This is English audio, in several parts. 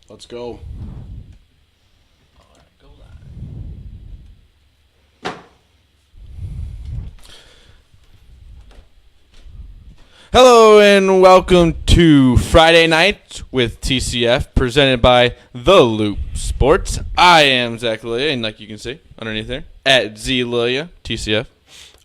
Let's go. Hello and welcome to Friday Night with TCF, presented by The Loop Sports. I am Zach Lilia, and like you can see underneath there, at Z Lilia, TCF.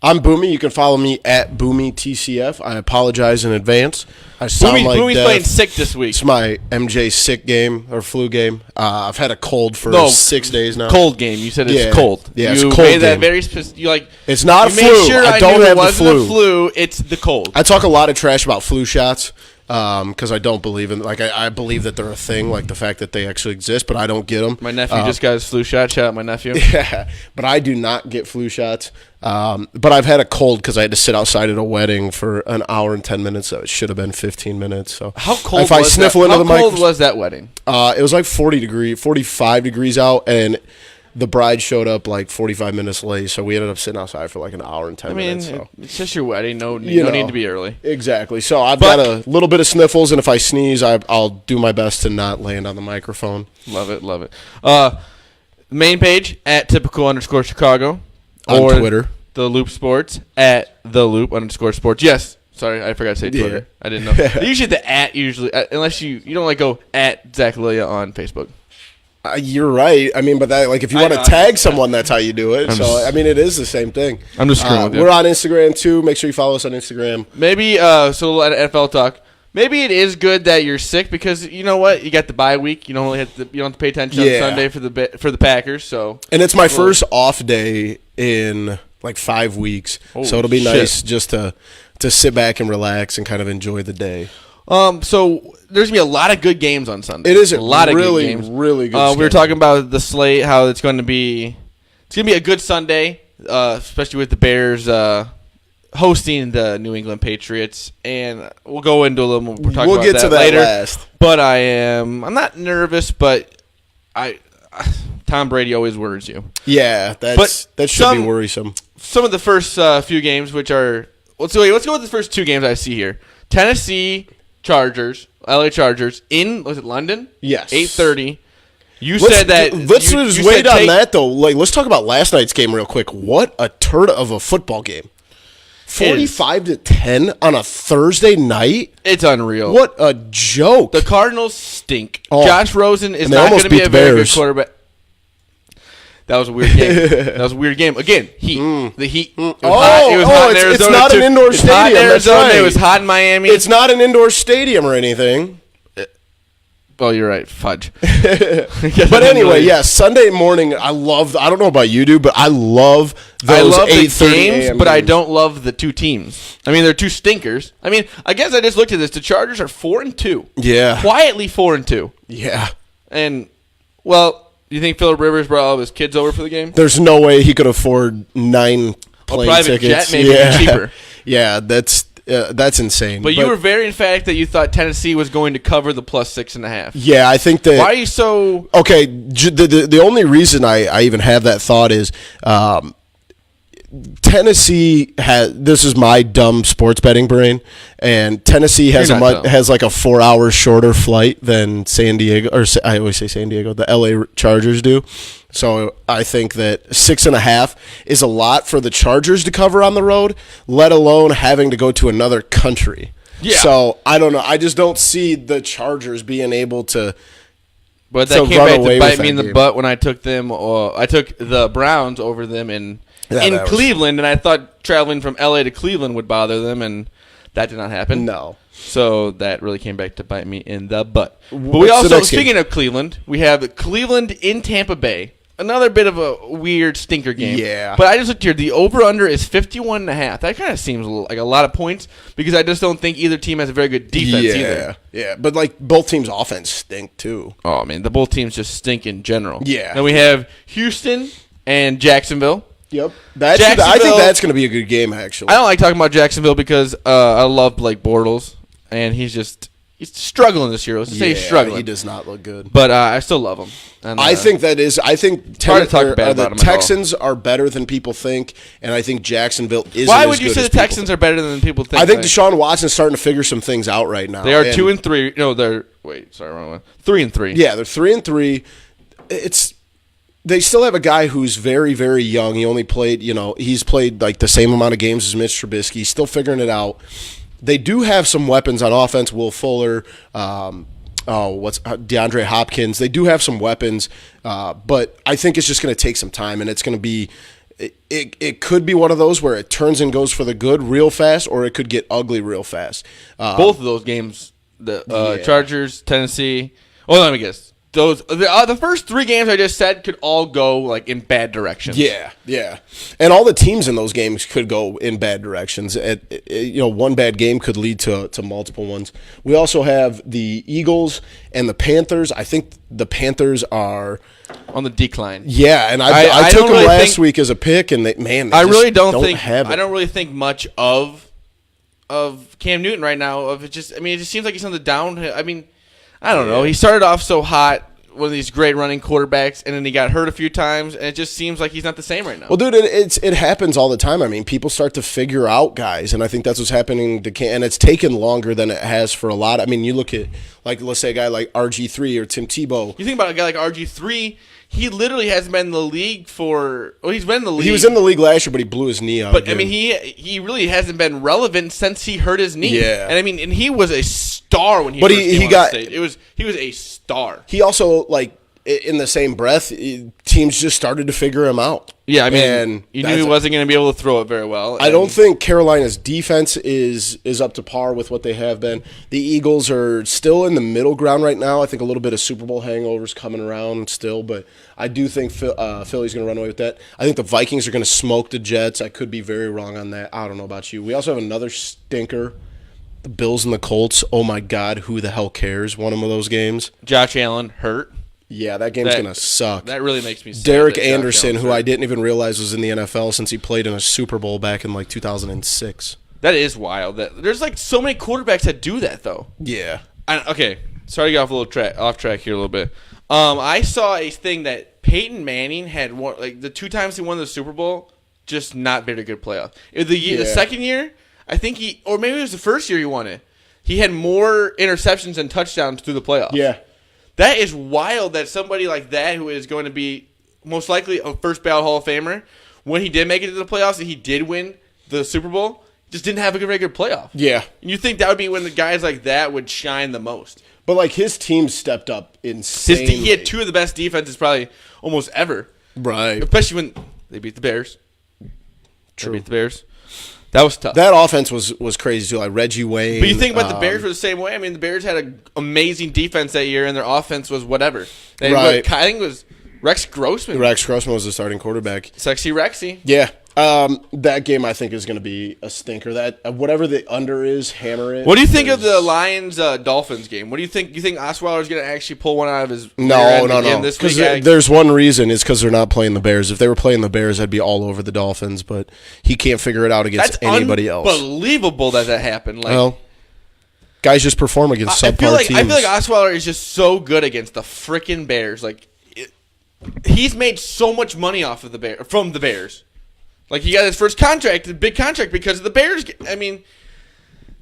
I'm Boomy. You can follow me at Boomy TCF. I apologize in advance. I sound like Boomy's playing sick this week. It's my MJ sick game or flu game. I've had a cold for 6 days now. Cold game. You said it's cold. Yeah, you it's cold made that game. very specific. You like. It's not a flu. Sure I don't have the flu. A flu. It's the cold. I talk a lot of trash about flu shots because I don't believe in. Like I believe that they're a thing, like the fact that they actually exist, but I don't get them. My nephew just got his flu shot. Shout out my nephew. Yeah, but I do not get flu shots. But I've had a cold because I had to sit outside at a wedding for an hour and 10 minutes. So it should have been 15 minutes. So how cold? If I sniffle into the mic, how cold was that wedding? It was like 45 degrees out, and the bride showed up like 45 minutes late. So we ended up sitting outside for like an hour and 10 minutes. So. It's just your wedding. No need to be early. Exactly. So I've got a little bit of sniffles, and if I sneeze, I'll do my best to not land on the microphone. Love it. Main page at typical_Chicago. On Twitter. The Loop Sports at the Loop_Sports. Yes. Sorry, I forgot to say Twitter. Yeah. I didn't know. Usually the at unless you don't like go at Zach Lilia on Facebook. You're right. I mean, but that if you want to tag someone, that's how you do it. It is the same thing. I'm just screwing with you. We're on Instagram too. Make sure you follow us on Instagram. Maybe so at NFL talk. Maybe it is good that you're sick because you know what? You got the bye week. You don't have to pay attention on Sunday for the Packers. So and it's my first off day in like 5 weeks, so it'll be nice just to sit back and relax and kind of enjoy the day. So there's gonna be a lot of good games on Sunday. It is a lot really, of good games. Really good. We were talking about the slate, how it's going to be. It's gonna be a good Sunday, especially with the Bears hosting the New England Patriots, and we'll go into a little more. We'll get to that later. Last. But I'm not nervous, but Tom Brady always worries you. Yeah, that should be worrisome. Some of the first few games, which are let's go with the first two games I see here. Tennessee Chargers, LA Chargers was it London? Yes, 8:30. Said that. Let's wait on that though. Let's talk about last night's game real quick. What a turd of a football game! 45-10 on a Thursday night. It's unreal. What a joke! The Cardinals stink. Josh Rosen is not going to be a very good quarterback. That was a weird game. Again, heat. The heat. It was hot in Arizona. It's not an indoor stadium. Hot in Arizona. That's right. It was hot in Miami. It's not an indoor stadium or anything. Oh, you're right. Fudge. But anyway, Sunday morning, I don't know about you, dude, but I love those 8:30 games, but I don't love the two teams. I mean, they're two stinkers. I mean, I guess I just looked at this. The Chargers are 4-2. Yeah. Quietly 4-2. Yeah. And, well... Do you think Phillip Rivers brought all of his kids over for the game? There's no way he could afford 9 plane private tickets. Jet maybe cheaper. Yeah, that's insane. But you were very emphatic that you thought Tennessee was going to cover the plus 6.5. Yeah, I think that. Why are you so? Okay, the only reason I even have that thought is. Tennessee this is my dumb sports betting brain, and Tennessee has like a 4 hours shorter flight than San Diego, or I always say San Diego, the LA Chargers do. So I think that 6.5 is a lot for the Chargers to cover on the road, let alone having to go to another country. Yeah. So I don't know. I just don't see the Chargers being able to. But that came back to bite me in the butt when I took them. I took the Browns over them in Cleveland, and I thought traveling from LA to Cleveland would bother them, and that did not happen. No. So that really came back to bite me in the butt. But we also, speaking of Cleveland, we have Cleveland in Tampa Bay. Another bit of a weird stinker game. Yeah. But I just looked here. The over-under is 51.5. That kind of seems like a lot of points because I just don't think either team has a very good defense either. Yeah, but both teams' offense stink too. Oh, man. The both teams just stink in general. Yeah. Then we have Houston and Jacksonville. Yep. I think that's going to be a good game, actually. I don't like talking about Jacksonville because I love Blake Bortles, and he's just He's struggling this year. Let's say he's struggling. He does not look good. But I still love him. And, I think the Texans are better than people think, and I think Jacksonville isn't. Why would you say the Texans are better than people think? I think Deshaun Watson's starting to figure some things out right now. They are 2-3. No, they're wrong one. 3-3. Yeah, they're 3-3. They still have a guy who's very, very young. He only played, he's played like the same amount of games as Mitch Trubisky. He's still figuring it out. They do have some weapons on offense. Will Fuller, DeAndre Hopkins. They do have some weapons, but I think it's just going to take some time, and it's going to be. It could be one of those where it turns and goes for the good real fast, or it could get ugly real fast. Both of those games, the Chargers, Tennessee. Well, let me guess. The first 3 games I just said could all go like in bad directions. Yeah, and all the teams in those games could go in bad directions. One bad game could lead to multiple ones. We also have the Eagles and the Panthers. I think the Panthers are on the decline. Yeah, and I took them last week as a pick, and I don't really think much of Cam Newton right now. It just seems like he's on the downhill. I don't know. He started off so hot, one of these great running quarterbacks, and then he got hurt a few times, and it just seems like he's not the same right now. Well, dude, it happens all the time. People start to figure out guys, and I think that's what's happening to Cam, and it's taken longer than it has for a lot. You look at, let's say a guy like RG3 or Tim Tebow. You think about a guy like RG3, he literally hasn't been in the league he's been in the league. He was in the league last year, but he blew his knee out. But, again. He really hasn't been relevant since he hurt his knee. Yeah. And, and he was a star when he first came on the stage. He was a star. He also, in the same breath, teams just started to figure him out. Yeah, you knew he wasn't going to be able to throw it very well. I don't think Carolina's defense is up to par with what they have been. The Eagles are still in the middle ground right now. I think a little bit of Super Bowl hangovers coming around still, but I do think Philly's going to run away with that. I think the Vikings are going to smoke the Jets. I could be very wrong on that. I don't know about you. We also have another stinker. The Bills and the Colts. Oh, my God. Who the hell cares? One of those games. Josh Allen hurt. Yeah, that game's going to suck. That really makes me sad. Derek Anderson, who I didn't even realize was in the NFL since he played in a Super Bowl back in 2006. That is wild. There's so many quarterbacks that do that, though. Yeah. Okay, sorry to get off track here a little bit. I saw a thing that Peyton Manning had won, the 2 times he won the Super Bowl, just not very good playoff. The second year, I think or maybe it was the first year he won it, he had more interceptions than touchdowns through the playoffs. Yeah. That is wild that somebody like that, who is going to be most likely a first ballot Hall of Famer, when he did make it to the playoffs and he did win the Super Bowl, just didn't have a very good playoff. Yeah. And you think that would be when the guys like that would shine the most. But his team stepped up insanely. He had 2 of the best defenses probably almost ever. Right. Especially when they beat the Bears. True. They beat the Bears. That was tough. That offense was crazy too. Reggie Wayne. But you think about the Bears were the same way. The Bears had an amazing defense that year, and their offense was whatever. I think it was Rex Grossman. Rex Grossman was the starting quarterback. Sexy Rexy. Yeah. That game I think is going to be a stinker. That whatever the under is, hammer it. What do you think of the Lions Dolphins game? What do you think? You think Osweiler is going to actually pull one out of his no. Because there's one reason is because they're not playing the Bears. If they were playing the Bears, I'd be all over the Dolphins. But he can't figure it out against anybody else. Unbelievable that happened. Guys just perform against subpar teams. I feel like Osweiler is just so good against the freaking Bears. He's made so much money off of from the Bears. He got his first contract, a big contract, because of the Bears.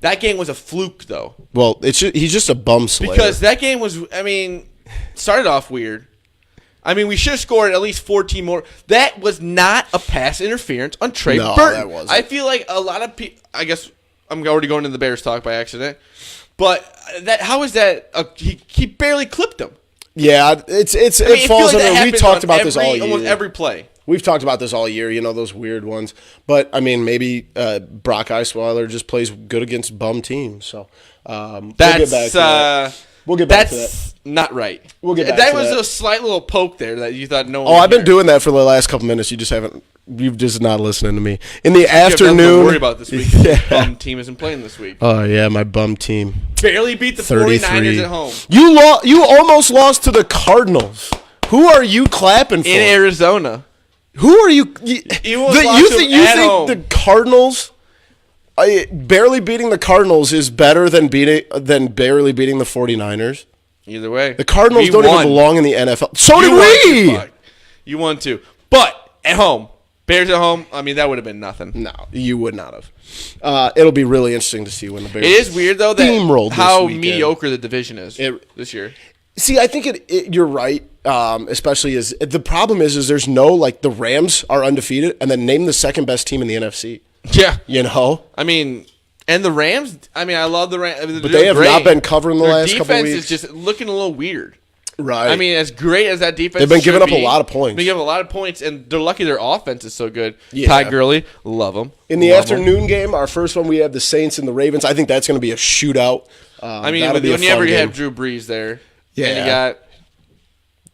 That game was a fluke, though. Well, he's just a bum slayer. Because that game was, started off weird. We should have scored at least 14 more. That was not a pass interference on Trey Burton. That wasn't. I feel like a lot of people, I guess I'm already going into the Bears talk by accident, but how is that? He barely clipped him. Yeah, it falls under. We talked about this all year. Almost every play. We've talked about this all year, those weird ones. But, maybe Brock Osweiler just plays good against bum teams. So we'll get back to that. That's not right. We'll get back to that. That was a slight little poke there that you thought no one would I've been doing that for the last couple minutes. You've just not listening to me. In the afternoon. You have to worry about this week. Your bum team isn't playing this week. Oh, yeah, my bum team. Barely beat the 49ers at home. You almost lost to the Cardinals. Who are you clapping for? In Arizona. Who are you? You think the Cardinals Barely beating the Cardinals is better than barely beating the 49ers. Either way. The Cardinals don't even belong in the NFL. So did we! You won too. But at home, Bears at home, I mean, that would have been nothing. No, you would not have. It'll be really interesting to see when the Bears It is weird, though, that how mediocre the division is this year. See, I think you're right, especially as the problem is there's no, like, the Rams are undefeated, and then name the second best team in the NFC. Yeah. You know? I mean, and the Rams, I mean, I love the Rams. But they have not been covering the last couple of weeks. Their defense is just looking a little weird. Right. I mean, as great as that defense they've been giving up a lot of points. They've been giving a lot of points, and they're lucky their offense is so good. Yeah. Ty Gurley, love him. In the afternoon game, our first one, we have the Saints and the Ravens. I think that's going to be a shootout. I mean, whenever you have Drew Brees there, and you got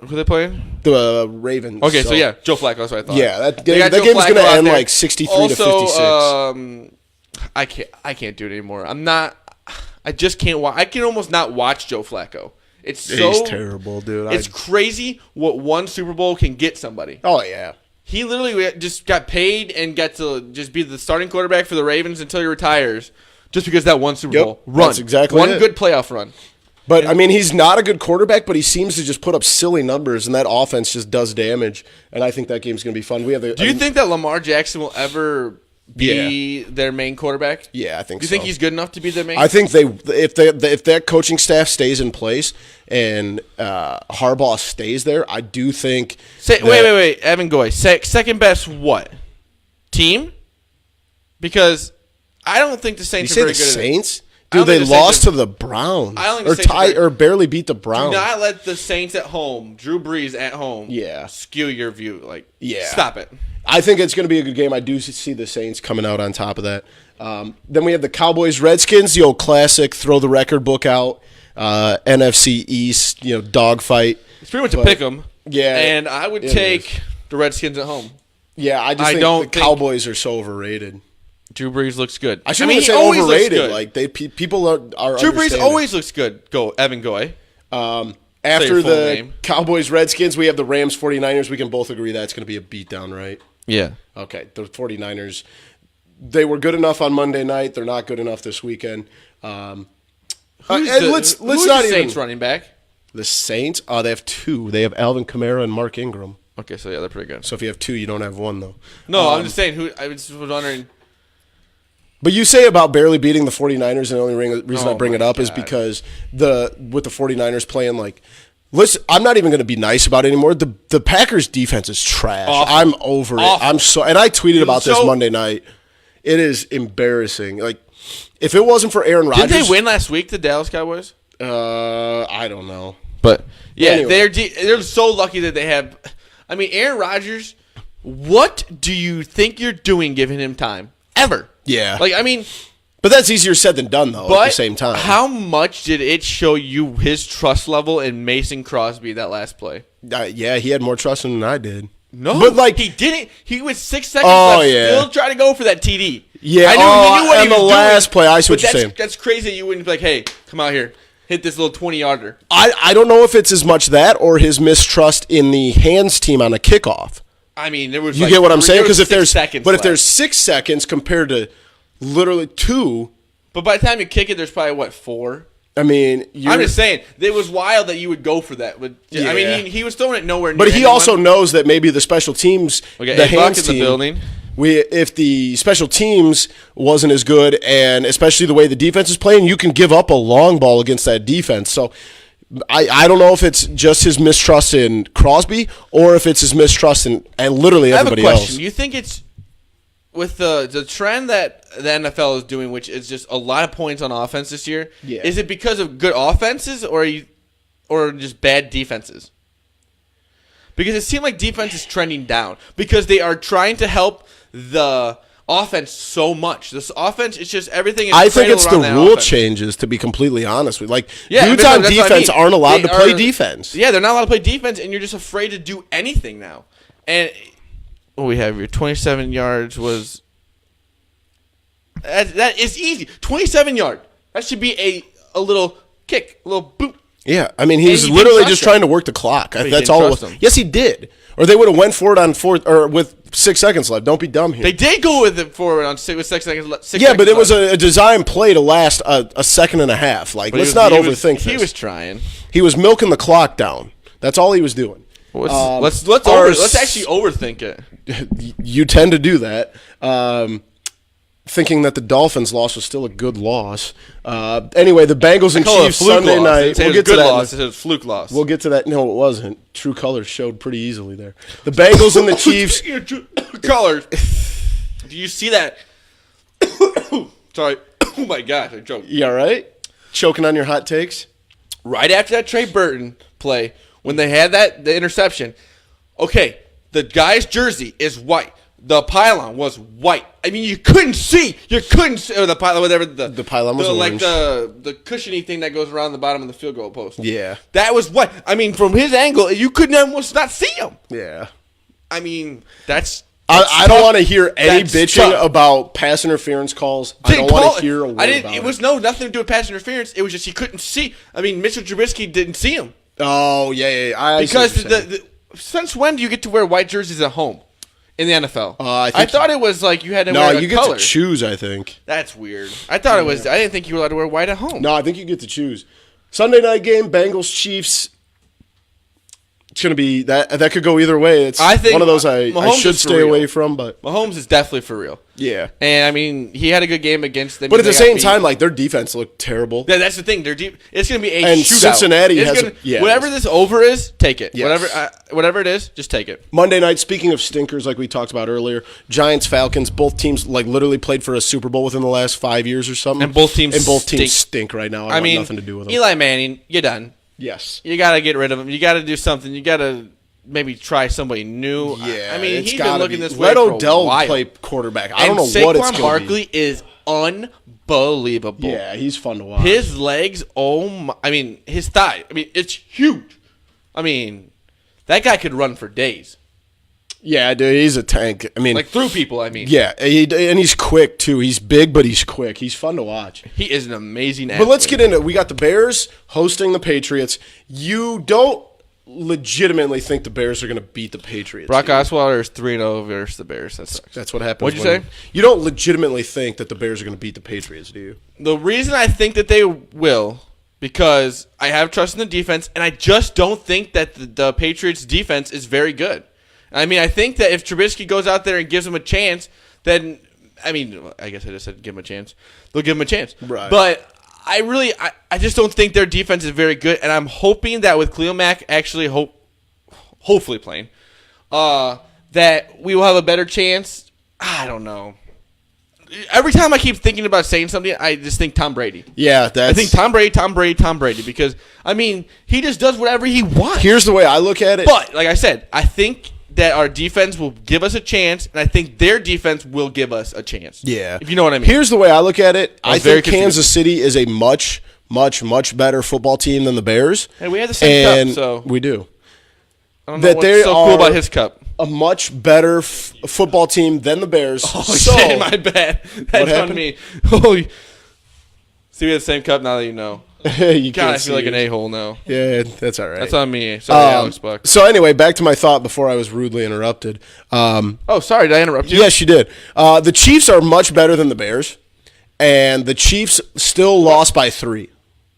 who they playing? The Ravens. Okay, so yeah, Joe Flacco. That's what I thought. Yeah, that game's going to end like 63 to 56. I can't do it anymore. I just can't watch. I can almost not watch Joe Flacco. He's terrible, dude. It's crazy what one Super Bowl can get somebody. Oh, yeah. He literally just got paid and got to just be the starting quarterback for the Ravens until he retires just because that one Super Bowl run. That's exactly one good playoff run. But, I mean, he's not a good quarterback, but he seems to just put up silly numbers, and that offense just does damage. And I think that game's going to be fun. Do you think that Lamar Jackson will ever be their main quarterback? Yeah, I think so. Do you think he's good enough to be their main? I think if that coaching staff stays in place and Harbaugh stays there, I do think. Wait, Evan Goy, second best what team? Because I don't think the Saints are very good. The Saints? Dude, they lost to the Browns. Or barely beat the Browns. Do not let the Saints at home, Drew Brees at home, skew your view. Stop it. I think it's going to be a good game. I do see the Saints coming out on top of that. Then we have the Cowboys-Redskins, the old classic, throw the record book out, NFC East, dogfight. It's pretty much a pick 'em. Yeah. And I would take the Redskins at home. Yeah, I just think the Cowboys are so overrated. Drew Brees looks good. I shouldn't say overrated. Like people are Drew Brees always looks good. Evan Goy. After the Cowboys-Redskins, we have the Rams-49ers. We can both agree that's going to be a beatdown, right? Yeah. Okay, the 49ers, they were good enough on Monday night. They're not good enough this weekend. Who's the Saints running back? The Saints? They have two. They have Alvin Kamara and Mark Ingram. Okay, so yeah, they're pretty good. So if you have two, you don't have one, though. No, I'm just saying. I was wondering. But you say about barely beating the 49ers, and the only reason I bring it up is because with the 49ers playing listen, I'm not even going to be nice about it anymore. The Packers defense is trash. Awful. I'm over it. And I tweeted about this Monday night. It is embarrassing. If it wasn't for Aaron Rodgers, did they win last week, the Dallas Cowboys? I don't know. But yeah, anyway. They're so lucky that they have. I mean, Aaron Rodgers. What do you think you're doing giving him time? Ever? Yeah. But that's easier said than done, though, at the same time. How much did it show you his trust level in Mason Crosby that last play? Yeah, he had more trust in him than I did. No, but he didn't. He was 6 seconds left, still trying to go for that TD. Yeah, he knew what he was doing. Last play, I see what you're saying. That's crazy. You wouldn't be like, hey, come out here. Hit this little 20-yarder. I don't know if it's as much that or his mistrust in the hands team on a kickoff. I mean, there was. You get what I'm saying? Because if there's 6 seconds compared to literally 2, but by the time you kick it, there's probably 4. I mean, I'm just saying it was wild that you would go for that. But I mean, he was throwing it nowhere near. But he also knows that maybe the special teams, the hands team, building. If the special teams wasn't as good, and especially the way the defense is playing, you can give up a long ball against that defense. So. I don't know if it's just his mistrust in Crosby or if it's his mistrust in literally everybody else. I have a question. Do you think it's with the trend that the NFL is doing, which is just a lot of points on offense this year? Yeah. Is it because of good offenses or just bad defenses? Because it seemed like defense is trending down because they are trying to help the offense so much. This offense, it's just everything is. I think it's the rule changes, to be completely honest with you. Dudes on defense aren't allowed to play defense. Yeah, they're not allowed to play defense, and you're just afraid to do anything now. And what we have here, 27 yards was. That is easy. 27 yard. That should be a little kick, a little boop. Yeah, I mean, he was literally just trying to work the clock. That's all. Yes, he did. Or they would have went for it on fourth or with 6 seconds left. Don't be dumb here. They did go with it forward with 6 seconds left. Yeah, but it was a design play to last a second and a half. Like, let's not overthink this. He was trying. He was milking the clock down. That's all he was doing. Let's actually overthink it. You tend to do that. Thinking that the Dolphins' loss was still a good loss. Anyway, the Bengals and Chiefs Sunday night. We'll get to that. Loss. It was a fluke loss. We'll get to that. No, it wasn't. True colors showed pretty easily there. The Bengals and the Chiefs. Colors. Do you see that? Sorry. Oh my gosh, I choked. You all right? Choking on your hot takes? Right after that Trey Burton play, when they had the interception, okay, the guy's jersey is white. The pylon was white. I mean, you couldn't see. Or the pylon, whatever. The pylon was orange. Like the cushiony thing that goes around the bottom of the field goal post. Yeah. That was white. I mean, from his angle, you couldn't almost not see him. Yeah. I mean, that's I don't want to hear any bitching about pass interference calls. I don't want to hear a word about it. It was nothing to do with pass interference. It was just he couldn't see. I mean, Mitchell Trubisky didn't see him. Oh, yeah. Because since when do you get to wear white jerseys at home? In the NFL, I thought it was like you had to wear a color. No, you get to choose, I think. That's weird. I thought it was. I didn't think you were allowed to wear white at home. No, I think you get to choose. Sunday night game, Bengals Chiefs. It's gonna be that could go either way. It's one of those I should stay away from, but Mahomes is definitely for real. Yeah, and I mean he had a good game against them. But at the same time, like their defense looked terrible. Yeah, that's the thing. It's gonna be a and shootout. Cincinnati has whatever this over is, take it. Yes. Whatever it is, just take it. Monday night. Speaking of stinkers, like we talked about earlier, Giants Falcons. Both teams like literally played for a Super Bowl within the last 5 years or something. And both teams stink right now. I mean, nothing to do with them. Eli Manning, you're done. Yes, you got to get rid of him. You got to do something. You got to. Maybe try somebody new. Yeah, I mean, he's been looking this way Let for Odell a while. play quarterback. I don't know what it's going to be. Saquon Barkley is unbelievable. Yeah, he's fun to watch. His legs, his thigh. I mean, it's huge. I mean, that guy could run for days. Yeah, dude, he's a tank. I mean, like through people. I mean, yeah, and he's quick too. He's big, but he's quick. He's fun to watch. He is an amazing athlete. But let's get into it. We got the Bears hosting the Patriots. You don't legitimately think the Bears are going to beat the Patriots. Brock Osweiler is 3-0 versus the Bears. That's what happens. What'd you say? You don't legitimately think that the Bears are going to beat the Patriots, do you? The reason I think that they will, because I have trust in the defense, and I just don't think that the Patriots' defense is very good. I mean, I think that if Trubisky goes out there and gives them a chance, then, I mean, I guess I just said give him a chance. They'll give him a chance. Right. But I just don't think their defense is very good, and I'm hoping that with Khalil Mack actually hopefully playing, that we will have a better chance. I don't know. Every time I keep thinking about saying something, I just think Tom Brady. Yeah, I think Tom Brady, because, I mean, he just does whatever he wants. Here's the way I look at it. But, like I said, I think that our defense will give us a chance, and I think their defense will give us a chance. Yeah. If you know what I mean. Here's the way I look at it. I think Kansas City is a much, much, much better football team than the Bears. And we have the same cup, so. We do. I don't know what's so cool about his cup. A much better football team than the Bears. Oh, shit, my bad. That's on me. Oh, see, we have the same cup now that you know. God, I feel like an a-hole now. Yeah, that's all right. That's on me. Sorry, Alex Buck. So anyway, back to my thought before I was rudely interrupted. Sorry, did I interrupt you? Yes, you did. The Chiefs are much better than the Bears, and the Chiefs still lost by 3.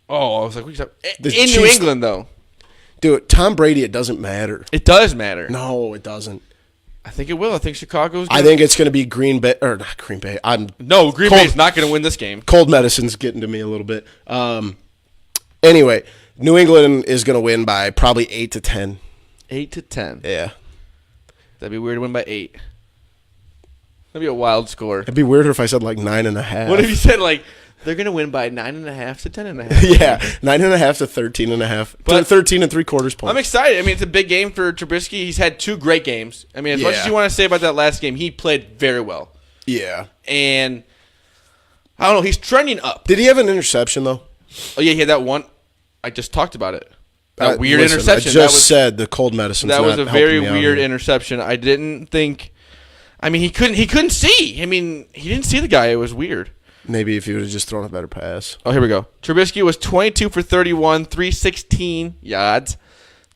Oh, I was like, in New England, though. Dude, Tom Brady, it doesn't matter. It does matter. No, it doesn't. I think it will. I think Chicago's I think it's going to be Green Bay, or not Green Bay. Green Bay's not going to win this game. Cold medicine's getting to me a little bit. Anyway, New England is going to win by probably 8-10. 8-10. Yeah. That'd be weird to win by 8. That'd be a wild score. It'd be weirder if I said like 9.5. What if you said like they're going to win by 9.5 to 10.5? Yeah, 9.5 to 13.5. But 13 3/4 points. I'm excited. I mean, it's a big game for Trubisky. He's had 2 great games. I mean, as much as you want to say about that last game, he played very well. Yeah. And I don't know. He's trending up. Did he have an interception though? Oh yeah, he had that one. I just talked about it. That weird interception. I just said the cold medicine. That was a very weird interception. I didn't think. I mean, he couldn't see. I mean, he didn't see the guy. It was weird. Maybe if he would have just thrown a better pass. Oh, here we go. Trubisky was 22 for 31, 316 yards,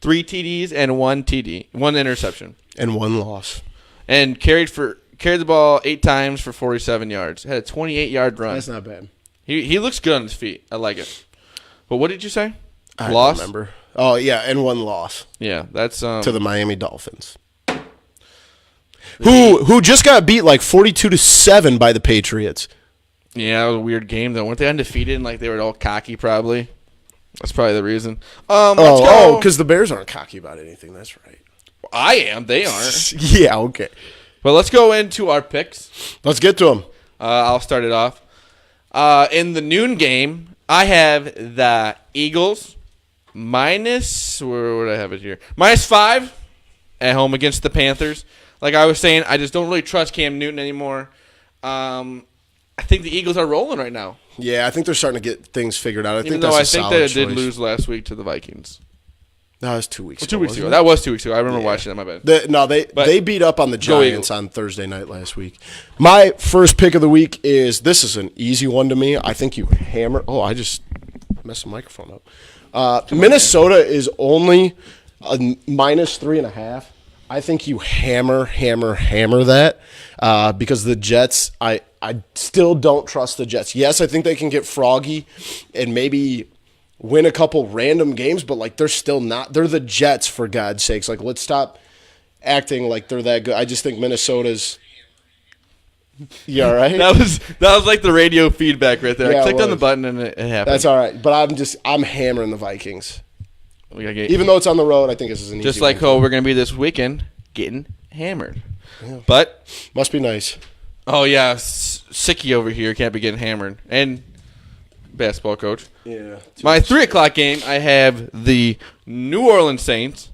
3 TDs and 1 TD, 1 interception. And 1 loss. And carried the ball 8 times for 47 yards. Had a 28-yard run. That's not bad. He looks good on his feet. I like it. But what did you say? I don't remember. Oh, yeah, and 1 loss. Yeah, that's to the Miami Dolphins. Who just got beat like 42-7 by the Patriots. Yeah, that was a weird game though. Weren't they undefeated and like they were all cocky probably? That's probably the reason. Because the Bears aren't cocky about anything. That's right. I am. They aren't. Yeah, okay. Well, let's go into our picks. Let's get to them. I'll start it off. In the noon game, I have the Eagles minus. Where would I have it here? -5 at home against the Panthers. Like I was saying, I just don't really trust Cam Newton anymore. I think the Eagles are rolling right now. Yeah, I think they're starting to get things figured out. I think that it did lose last week to the Vikings. No, it was 2 weeks ago. 2 weeks ago. That was 2 weeks ago. I remember watching that. My bad. They beat up on the Giants on Thursday night last week. My first pick of the week this is an easy one to me. I think you hammer. Oh, I just messed the microphone up. Minnesota is only a -3.5. I think you hammer that because the Jets, I still don't trust the Jets. Yes, I think they can get froggy and maybe win a couple random games, but like they're still not. They're the Jets, for God's sakes. Like, let's stop acting like they're that good. I just think Minnesota's. You all right? That was like the radio feedback right there. I clicked on the button and it happened. That's all right, but I'm hammering the Vikings. Even though it's on the road, I think this is an easy just like how we're going to be this weekend, getting hammered. Yeah. But must be nice. Oh yeah, Sicky over here can't be getting hammered. And basketball coach. Yeah. My 3:00 game, I have the New Orleans Saints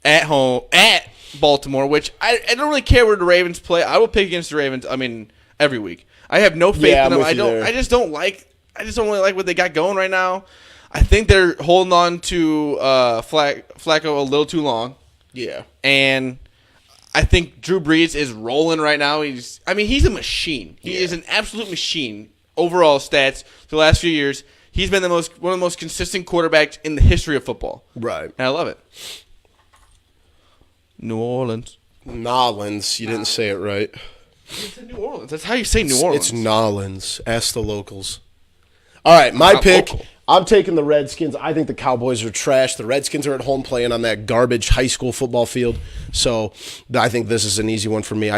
at home at Baltimore, which I don't really care where the Ravens play. I will pick against the Ravens. I mean, every week. I have no faith in them. I just don't really like what they got going right now. I think they're holding on to Flacco a little too long. Yeah. And I think Drew Brees is rolling right now. He's a machine. He is an absolute machine. Overall stats for the last few years, he's been one of the most consistent quarterbacks in the history of football. Right. And I love it. New Orleans. Nolans. You didn't say it right. You said New Orleans. That's how you say New Orleans. It's Nolans. Ask the locals. All right, my pick. Local. I'm taking the Redskins. I think the Cowboys are trash. The Redskins are at home playing on that garbage high school football field. So I think this is an easy one for me.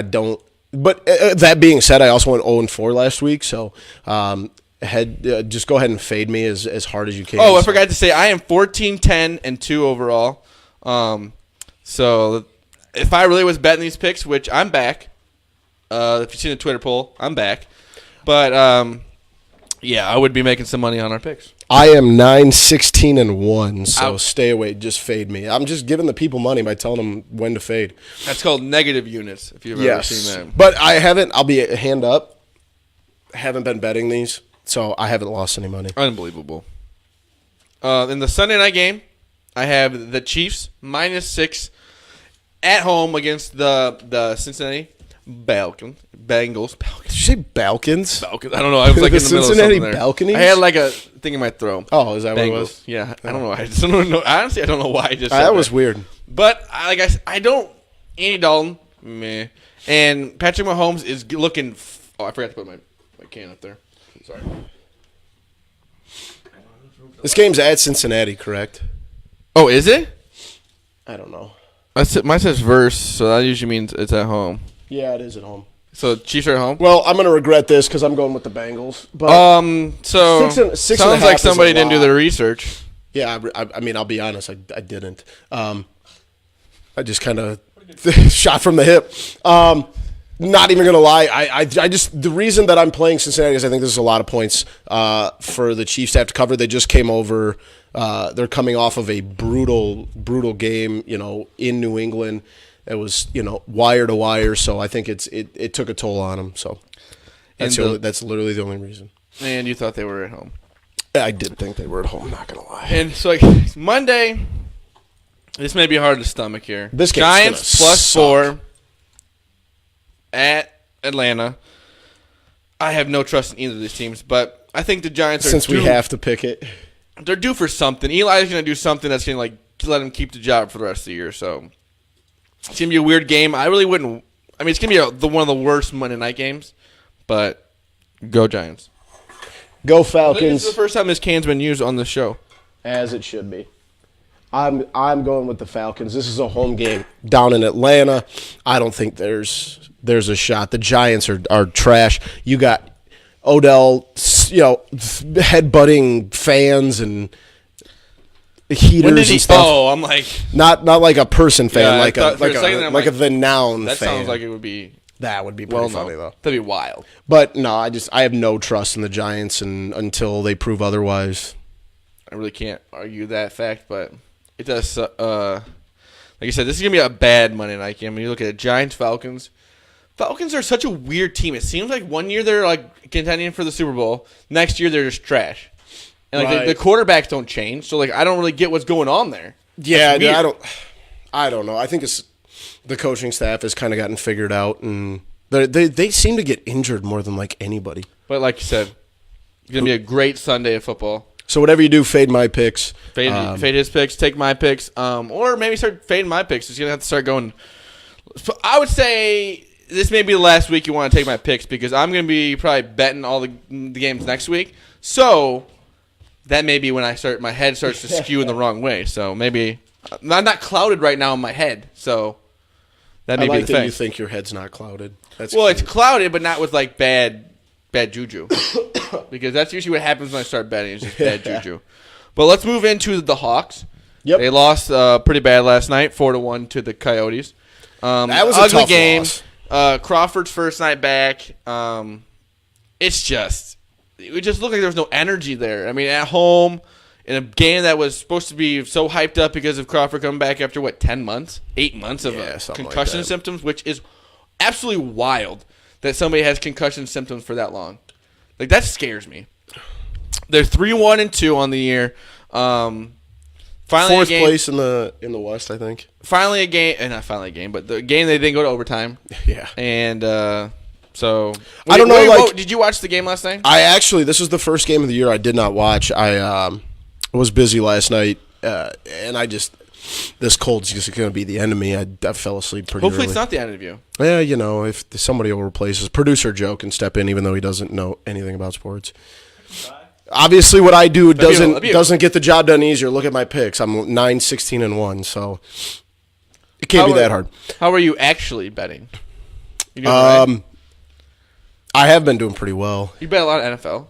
But that being said, I also went 0-4 last week. So just go ahead and fade me as hard as you can. Oh, I forgot to say, I am 14-10-2 overall. So if I really was betting these picks, which I'm back. If you've seen the Twitter poll, I'm back. But yeah, I would be making some money on our picks. I am 9-16-1, so stay away. Just fade me. I'm just giving the people money by telling them when to fade. That's called negative units, if you've ever seen that. But I haven't. I'll be hand up. Haven't been betting these, so I haven't lost any money. Unbelievable. In the Sunday night game, I have the Chiefs -6 at home against the Cincinnati Bengals. Did you say Balkans? Balkans. I don't know. I was like in the middle of Cincinnati something there. Balconies? I had like a thing in my throat. Oh, is that Bengals. What it was? Yeah. I don't know. I just don't know. Honestly, I don't know why I just said that was weird. But I don't. Andy Dalton, meh. And Patrick Mahomes is looking. I forgot to put my can up there. Sorry. This game's at Cincinnati, correct? Oh, is it? I don't know. Mine says verse, so that usually means it's at home. Yeah, it is at home. So Chiefs are at home? Well, I'm going to regret this because I'm going with the Bengals. But so six sounds like somebody didn't do their reresearch. Yeah, I mean, I'll be honest, I didn't. I just kind of shot from the hip. Not even going to lie. I just the reason that I'm playing Cincinnati is I think there's a lot of points for the Chiefs to have to cover. They just came over. They're coming off of a brutal game, in New England. It was, wire to wire. So I think it took a toll on them. So that's literally the only reason. And you thought they were at home? I did think they were at home. Not going to lie. And so Monday, this may be hard to stomach here. This game's Giants +4 at Atlanta. I have no trust in either of these teams, but I think the Giants are we have to pick it. They're due for something. Eli's going to do something that's going to let him keep the job for the rest of the year. So it's gonna be a weird game. I really wouldn't. I mean, it's gonna be one of the worst Monday night games. But go Giants. Go Falcons. This is the first time this can's been used on the show. As it should be. I'm going with the Falcons. This is a home game down in Atlanta. I don't think there's a shot. The Giants are trash. You got Odell, headbutting fans and heaters and stuff. Oh, I'm like not like a person fan, like a the noun that fan. That sounds like it would be. That would be pretty funny though. That'd be wild. But no, I have no trust in the Giants until they prove otherwise. I really can't argue that fact, but it does. Like I said, this is gonna be a bad Monday night game. When you look at it, Giants, Falcons. Falcons are such a weird team. It seems like one year they're like contending for the Super Bowl. Next year they're just trash. And like the quarterbacks don't change, so like I don't really get what's going on there. Yeah, I don't know. I think it's the coaching staff has kind of gotten figured out, and they seem to get injured more than like anybody. But like you said, it's gonna be a great Sunday of football. So whatever you do, fade my picks. Fade his picks, take my picks, or maybe start fading my picks. It's gonna have to start going. So I would say this may be the last week you want to take my picks because I'm gonna be probably betting all the games next week. So that may be when my head starts to skew in the wrong way. So maybe I'm not clouded right now in my head. So that may be the thing. You think your head's not clouded. It's clouded, but not with like bad juju. Because that's usually what happens when I start betting. It's just bad juju. But let's move into the Hawks. Yep. They lost pretty bad last night, 4-1 to the Coyotes. That was a ugly tough game. Loss. Crawford's first night back. It just looked like there was no energy there. I mean, at home in a game that was supposed to be so hyped up because of Crawford coming back after 8 months of concussion symptoms, which is absolutely wild that somebody has concussion symptoms for that long. Like, that scares me. They're 3-1-2 on the year. Finally, fourth place in the West, I think. Finally a game, not finally a game, but the game they didn't go to overtime. Yeah. And so I don't know. Did you watch the game last night? This was the first game of the year I did not watch. I was busy last night, and this cold's just going to be the end of me. I fell asleep pretty Hopefully early. It's not the end of you. Yeah, if somebody will replace us. Producer Joe can step in even though he doesn't know anything about sports. Obviously, what I do doesn't get the job done easier. Look at my picks. I'm 9-16-1, so it can't be that hard. How are you actually betting? You doing right? I have been doing pretty well. You bet a lot of NFL.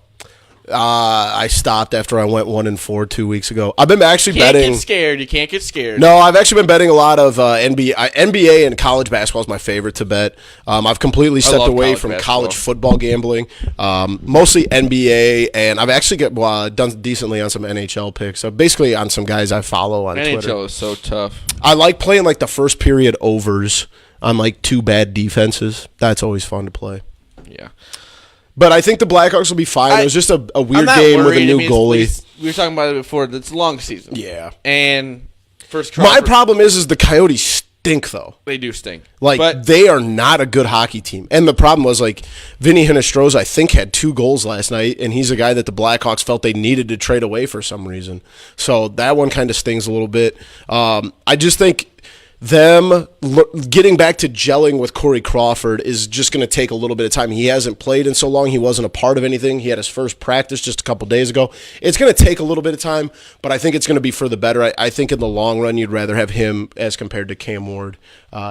I stopped after I went 1-4 2 weeks ago. I've been actually betting. You can't get scared. No, I've actually been betting a lot of NBA and college basketball is my favorite to bet. I've completely stepped away from college football gambling. Mostly NBA, and I've actually done decently on some NHL picks. So basically on some guys I follow on Twitter. NHL is so tough. I like playing like the first period overs on like two bad defenses. That's always fun to play. Yeah. But I think the Blackhawks will be fine. It was just a weird game with a new goalie. We were talking about it before. It's a long season. Yeah. And my problem is the Coyotes stink, though. They do stink. But they are not a good hockey team. And the problem was, Vinny Hinostroza, I think, had 2 goals last night, and he's a guy that the Blackhawks felt they needed to trade away for some reason. So that one kind of stings a little bit. I just think them getting back to gelling with Corey Crawford is just going to take a little bit of time. He hasn't played in so long. He wasn't a part of anything. He had his first practice just a couple days ago. It's going to take a little bit of time, but I think it's going to be for the better. I think in the long run, you'd rather have him as compared to Cam Ward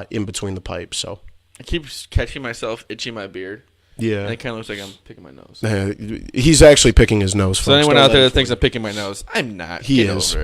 in between the pipes. So I keep catching myself itching my beard. Yeah. And it kind of looks like I'm picking my nose. He's actually picking his nose. So anyone out there that thinks I'm picking my nose, I'm not. He is.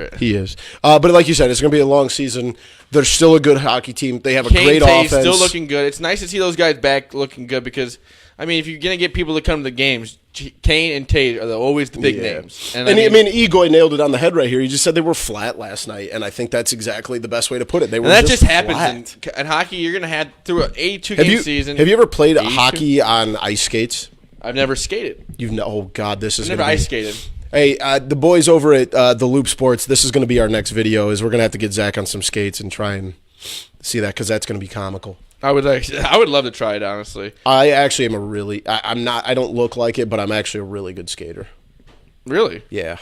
But like you said, it's going to be a long season. They're still a good hockey team. They have a great offense. Still looking good. It's nice to see those guys back looking good because, I mean, if you're going to get people to come to the games, Kane and Tate are always the big names. And I mean, Igor nailed it on the head right here. He just said they were flat last night, and I think that's exactly the best way to put it. They were that just happens in hockey. You're going to have through an 82-game season. Have you ever played hockey on ice skates? I've never skated. Oh God, this is never ice skated. Hey, the boys over at the Loop Sports, this is going to be our next video. Is we're going to have to get Zach on some skates and try and see that because that's going to be comical. I would love to try it, honestly. I actually am I don't look like it, but I'm actually a really good skater. Really? Yeah.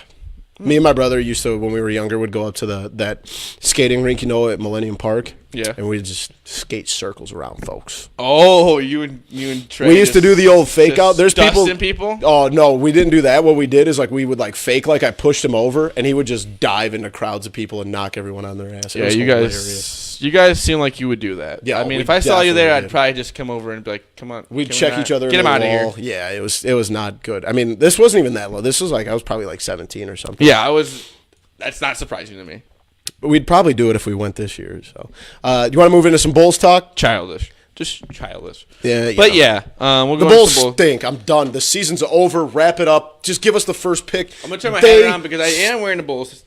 Me and my brother used to, when we were younger, would go up to that skating rink, at Millennium Park. Yeah. And we'd just skate circles around folks. Oh, you and Trey. We used to do the old fake out. There's people. Oh, no, we didn't do that. What we did is we would fake I pushed him over, and he would just dive into crowds of people and knock everyone on their ass. Yeah, you guys seem like you would do that. Yeah, I mean, if I saw you there, I'd probably just come over and be like, "Come on." We'd check each other. Get him out of here. Yeah, it was not good. I mean, this wasn't even that low. This was I was probably 17 or something. Yeah, I was. That's not surprising to me. We'd probably do it if we went this year. So, you want to move into some Bulls talk? Childish. Just childish. Yeah. But we'll go. The Bulls stink. I'm done. The season's over. Wrap it up. Just give us the first pick. I'm gonna turn my hat around because I am wearing the Bulls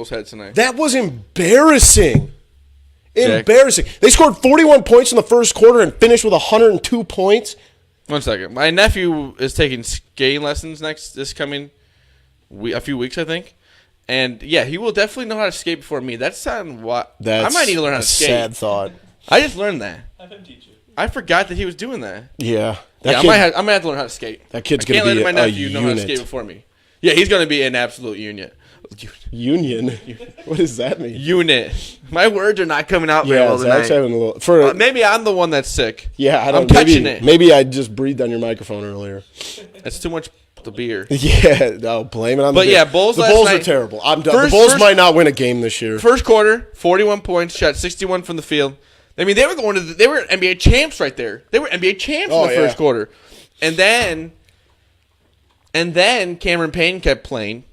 hat tonight. That was embarrassing. Embarrassing. They scored 41 points in the first quarter and finished with 102 points. 1 second. My nephew is taking skating lessons this coming a few weeks, I think. And, he will definitely know how to skate before me. That's I might need to learn how to skate. Sad thought. I just learned that. Have him teach you. I forgot that he was doing that. Yeah. I might have to learn how to skate. That kid's going to be I can't let my nephew know how to skate before me. Yeah, he's going to be an absolute unit. Union? What does that mean? Unit. My words are not coming out very well tonight. Having a little, maybe I'm the one that's sick. Yeah, I'm catching it. Maybe I just breathed on your microphone earlier. That's too much the beer. Yeah, no, blame it on the beer. Bulls. The Bulls are terrible. I'm done. The Bulls might not win a game this year. First quarter, 41 points, shot 61 from the field. I mean, they were NBA champs right there. They were NBA champs in the first quarter. And then Cameron Payne kept playing.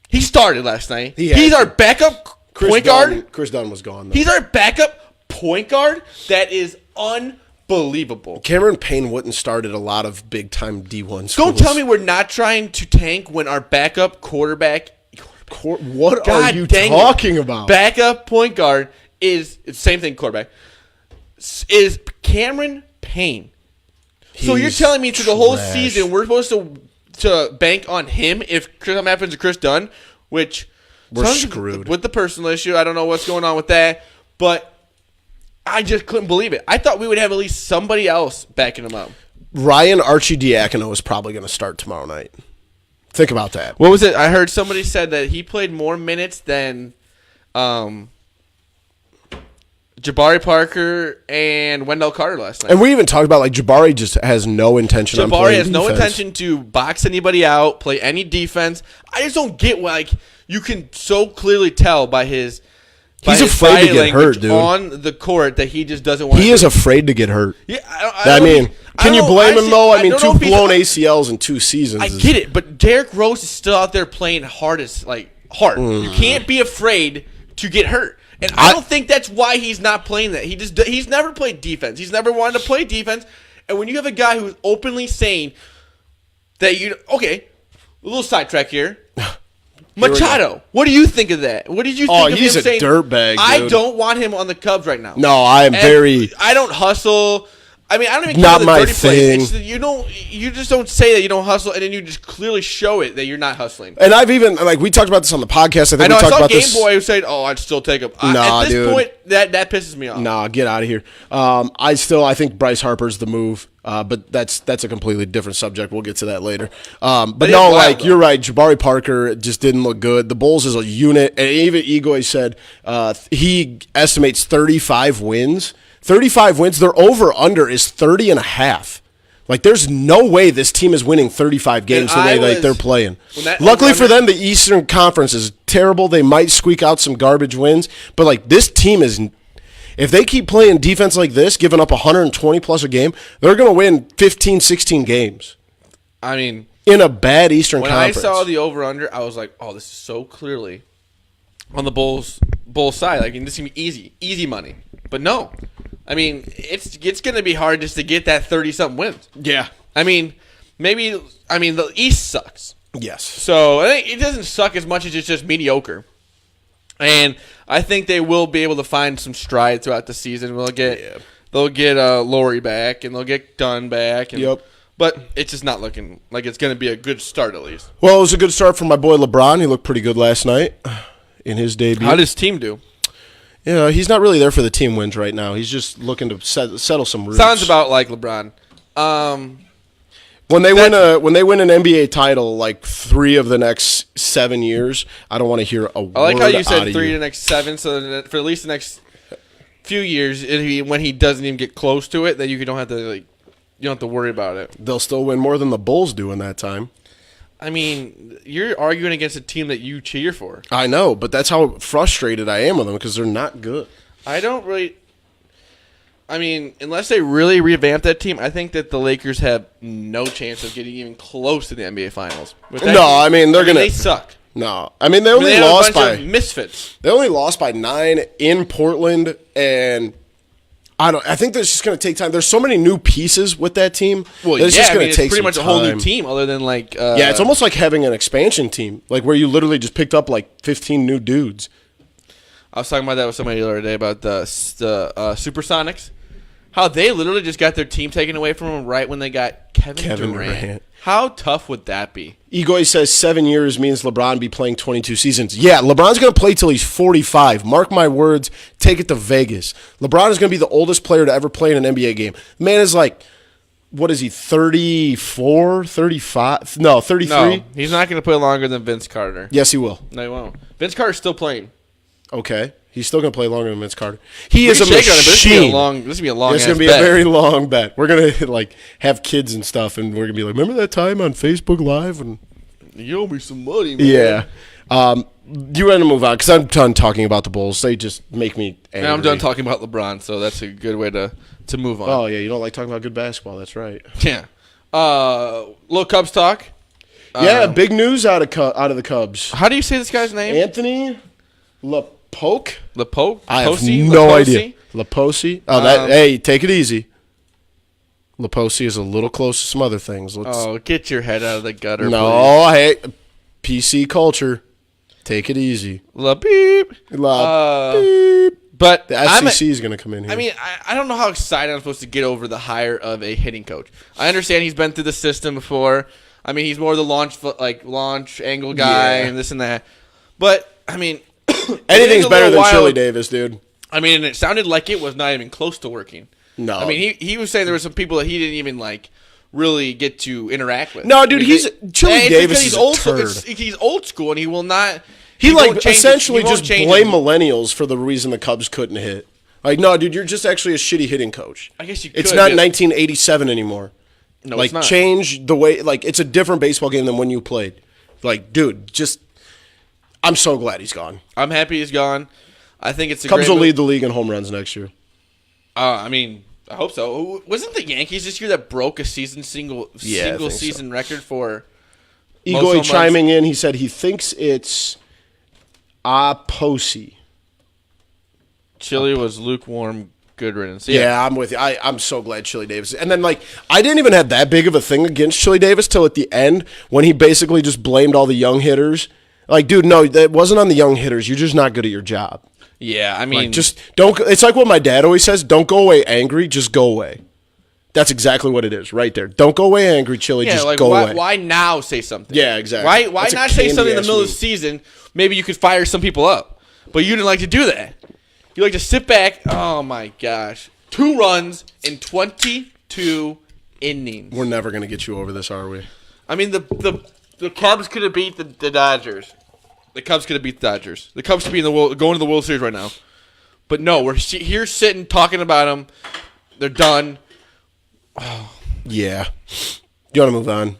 He started last night. He's our backup point guard. Chris Dunn was gone, though. He's our backup point guard. That is unbelievable. Cameron Payne wouldn't start at a lot of big-time D1 schools. Don't tell me we're not trying to tank when our backup quarterback... What are you talking about? Backup point guard is... It's the same thing, quarterback. Is Cameron Payne. So you're telling me through the whole season we're supposed to bank on him if something happens to Chris Dunn, which we're screwed with the personal issue. I don't know what's going on with that, but I just couldn't believe it. I thought we would have at least somebody else backing him up. Ryan Arcidiacono is probably going to start tomorrow night. Think about that. What was it? I heard somebody said that he played more minutes than Jabari Parker and Wendell Carter last night. And we even talked about Jabari just has no intention on playing defense. Jabari has no intention to box anybody out, play any defense. I just don't get why you can so clearly tell by his He's afraid to get hurt, dude. On the court that he just doesn't want He is afraid to get hurt. Yeah, can you blame him, though? I mean, 2 blown ACLs in 2 seasons. I get it, but Derrick Rose is still out there playing hard. You can't be afraid to get hurt. And I don't think that's why he's not playing that. He's never played defense. He's never wanted to play defense. And when you have a guy who's openly saying that a little sidetrack here. Machado, what do you think of that? What did you think of him saying? He's a dirtbag, dude. I don't want him on the Cubs right now. No, I don't hustle. I mean, I don't even not my thing. You just don't say that you don't hustle, and then you just clearly show it that you're not hustling. And I've even we talked about this on the podcast. I saw Game Boy who said, "Oh, I'd still take him." Nah, at this point, that pisses me off. Nah, get out of here. I think Bryce Harper's the move, but that's a completely different subject. We'll get to that later. But no, you're right. Jabari Parker just didn't look good. The Bulls is a unit, and even Egoy said he estimates 35 wins. 35 wins. Their over-under is 30.5. There's no way this team is winning 35 games the way they're playing. Luckily for them, the Eastern Conference is terrible. They might squeak out some garbage wins. But, this team is – if they keep playing defense like this, giving up 120-plus a game, they're going to win 15, 16 games. I mean – in a bad Eastern Conference. When I saw the over-under, I was like, oh, this is so clearly on the Bulls side. This is going to be easy money. But no. I mean, it's going to be hard just to get that 30-something wins. Yeah. I mean, the East sucks. Yes. So, I think it doesn't suck as much as it's just mediocre. And I think they will be able to find some stride throughout the season. They'll get Laurie back, and they'll get Dunn back. Yep. But it's just not looking like it's going to be a good start at least. Well, it was a good start for my boy LeBron. He looked pretty good last night in his debut. How did his team do? Yeah, he's not really there for the team wins right now. He's just looking to settle some roots. Sounds about like LeBron. When they win an NBA title, like 3 of the next 7 years, I don't want to hear a word. I like how you said 3 of the next 7, so that for at least the next few years, when he doesn't even get close to it, that you don't have to worry about it. They'll still win more than the Bulls do in that time. I mean, you're arguing against a team that you cheer for. I know, but that's how frustrated I am with them because they're not good. I mean, unless they really revamp that team, I think that the Lakers have no chance of getting even close to the NBA Finals. They suck. No, I mean they lost by misfits. They only lost by 9 in Portland, and I think that's just going to take time. There's so many new pieces with that team. Well, it's just going to take pretty much a whole new team, other than like. It's almost like having an expansion team, like where you literally just picked up like 15 new dudes. I was talking about that with somebody the other day about the Supersonics. How they literally just got their team taken away from them right when they got Kevin Durant. How tough would that be? Egoy says 7 years means LeBron be playing 22 seasons. Yeah, LeBron's going to play till he's 45. Mark my words. Take it to Vegas. LeBron is going to be the oldest player to ever play in an NBA game. The man is like, what is he, 34, 35? No, 33? No, he's not going to play longer than Vince Carter. Yes, he will. No, he won't. Vince Carter's still playing. Okay. He's still going to play longer than Vince Carter. He is a machine. This is going to be a long It's going to be a very long bet. We're going to like have kids and stuff, and we're going to be like, remember that time on Facebook Live? And you owe me some money, man. Yeah. You want to move on, because I'm done talking about the Bulls. They just make me angry. And I'm done talking about LeBron, so that's a good way to move on. Oh, yeah, you don't like talking about good basketball. That's right. Yeah. Little Cubs talk. Yeah, big news out of the Cubs. How do you say this guy's name? Anthony LaPoke? LaPoke? I have no idea. Laposi? Oh, hey, take it easy. Laposi is a little close to some other things. Get your head out of the gutter, please. Hey, PC culture. Take it easy. La-beep. La-beep. But the FCC is going to come in here. I mean, I don't know how excited I'm supposed to get over the hire of a hitting coach. I understand he's been through the system before. I mean, he's more the launch angle guy and this and that. But, I mean... anything's better than Chili Davis, dude. I mean, it sounded like it was not even close to working. No. I mean, he was saying there were some people that he didn't even, really get to interact with. No, dude, Chili Davis is a turd. He's old school, and he will not... He essentially just blamed millennials for the reason the Cubs couldn't hit. Like, no, dude, you're just actually a shitty hitting coach. I guess you could. It's not 1987 anymore. No, it's not. Change the way... it's a different baseball game than when you played. Dude, just... I'm so glad he's gone. I'm happy he's gone. I think it's a Cubs will lead the league in home runs next year. I mean, I hope so. Wasn't the Yankees this year that broke a single season record for Egoy chiming in, he said he thinks it's Posi. Chili was lukewarm, good riddance. Yeah, I'm with you. I'm so glad Chili Davis. And then, I didn't even have that big of a thing against Chili Davis till at the end when he basically just blamed all the young hitters. Dude, no, that wasn't on the young hitters. You're just not good at your job. Yeah, I mean... just don't... It's like what my dad always says, don't go away angry, just go away. That's exactly what it is, right there. Don't go away angry, Chili, just go away. Why now say something? Yeah, exactly. Why not say something in the middle of the season? Maybe you could fire some people up. But you didn't like to do that. You like to sit back. Oh, my gosh. 2 runs in 22 innings. We're never going to get you over this, are we? I mean, the Cubs could have beat the Dodgers. The Cubs could have beat the Dodgers. The Cubs could be going to the World Series right now. But no, we're here sitting talking about them. They're done. Oh. Yeah. Do you want to move on?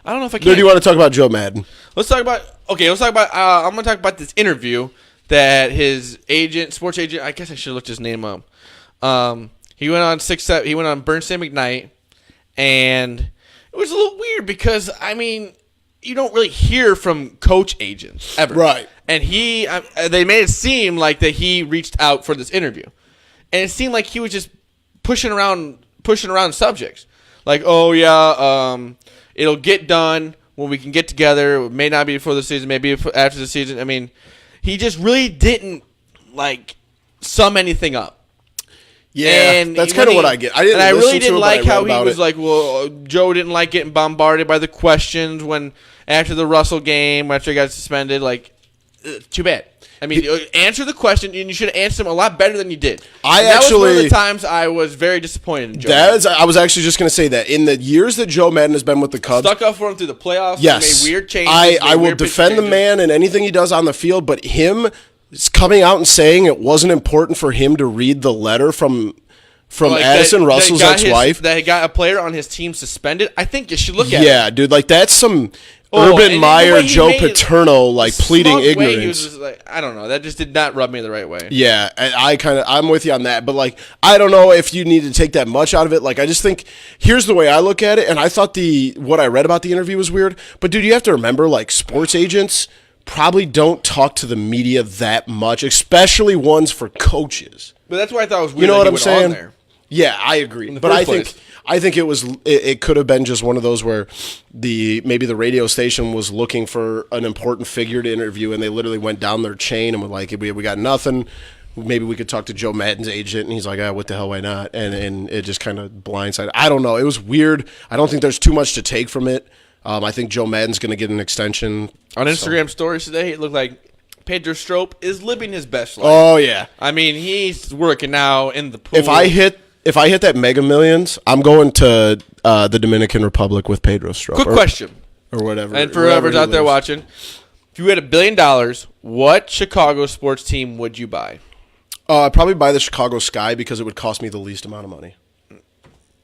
I don't know if I can. Or do you want to talk about Joe Madden? Let's talk about. I'm going to talk about this interview that his sports agent. I guess I should have looked his name up. He went on He went on Bernstein McKnight, and it was a little weird because you don't really hear from coach agents ever. Right. And they made it seem like that he reached out for this interview. And it seemed like he was just pushing around subjects. Like, it'll get done when we can get together. It may not be before the season, maybe after the season. I mean, he just really didn't, sum anything up. Yeah, and that's kind of what I get. I really didn't like how he was like, well, Joe didn't like getting bombarded by the questions after the Russell game, after he got suspended. Too bad. I mean, answer the question, and you should have answered them a lot better than you did. That was one of the times I was very disappointed in Joe Madden. I was actually just going to say that in the years that Joe Madden has been with the Cubs, stuck up for him through the playoffs. Yes, made weird changes. I will defend the man and anything he does on the field, but him coming out and saying it wasn't important for him to read the letter from Addison Russell's ex-wife that he got a player on his team suspended. I think you should look at it. Yeah, dude, like that's some Urban Meyer, Joe Paterno, like pleading ignorance. He was just like, I don't know. That just did not rub me the right way. Yeah, I'm with you on that. But like, I don't know if you need to take that much out of it. Like, I just think here's the way I look at it. And I thought what I read about the interview was weird. But dude, you have to remember, like, sports agents probably don't talk to the media that much, especially ones for coaches. But that's why I thought it was weird. You know what I'm saying? On there. Yeah, I agree. But I think it could have been just one of those where maybe the radio station was looking for an important figure to interview, and they literally went down their chain and were like, we got nothing. Maybe we could talk to Joe Madden's agent, and he's like, what the hell, why not? And it just kind of blindsided. I don't know. It was weird. I don't think there's too much to take from it. I think Joe Madden's going to get an extension. On Instagram stories today, it looked like Pedro Strop is living his best life. Oh, yeah. I mean, he's working now in the pool. If I hit that Mega Millions, I'm going to the Dominican Republic with Pedro Strop. Quick question. Or whatever. And for whoever's out there watching, if you had $1 billion, what Chicago sports team would you buy? I'd probably buy the Chicago Sky because it would cost me the least amount of money.